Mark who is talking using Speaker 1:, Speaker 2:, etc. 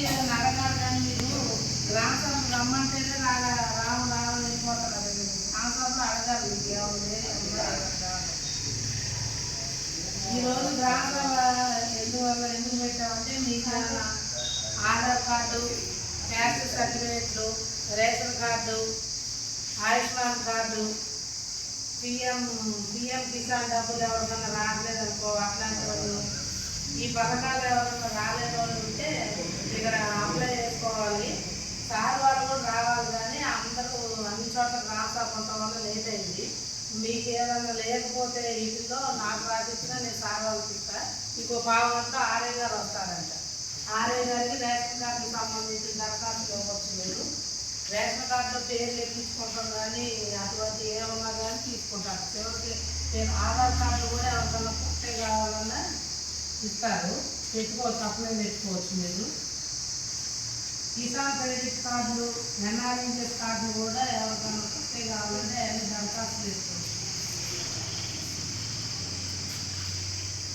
Speaker 1: ఏదైనా అడగాలి కానీ మీరు గ్రామ సభ రమ్మంటేనే రాము వెళ్ళిపోతారు కదా. గ్రామ సభలో అడగాలి మీకు ఏముంది. ఈరోజు గ్రామ సభ ఎందుకు పెట్టామంటే మీకు ఆధార్ కార్డు, క్యాస్ట్ సర్టిఫికేట్లు, ration card, Ayushman card, PM Kisan డబ్బులు ఎవరికన్నా రావట్లేదు అనుకో, అట్లాంటి వాళ్ళు ఈ పథకాలు ఎవరైనా రాలేని వాళ్ళు ఉంటే ఇక్కడ అప్లై చేసుకోవాలి. సార్ వాళ్ళు కూడా రావాలి కానీ అందరూ అన్ని చోట్ల రాస్తా కొంతవల్ల లేట్ అయింది. మీకు ఏదైనా లేకపోతే వీటిలో నాకు రాసిచ్చినా నేను సార్ వాళ్ళకి ఇస్తా. ఇంకో పావుగంట ఆర్ఐ గారు వస్తారంట. ఆర్ఐ గారికి రేషన్ కార్డుకి సంబంధించిన దరఖాస్తు ఇవ్వచ్చు. మీరు రేషన్ కార్డులో పేర్లు ఎక్కించుకుంటాం కానీ అటువంటి ఏమన్నా కానీ తీసుకుంటారు. చివరికి ఆధార్ కార్డు కూడా ఎవరికన్నా పుట్టే కావాలన్నా ఇస్తారు, పెట్టుకోవచ్చు, అప్లై పెట్టుకోవచ్చు. మీరు కిసాన్ క్రెడిట్ కార్డులు, ఎన్ఆర్ఎన్ఎస్ కార్డులు కూడా ఎవరికన్నా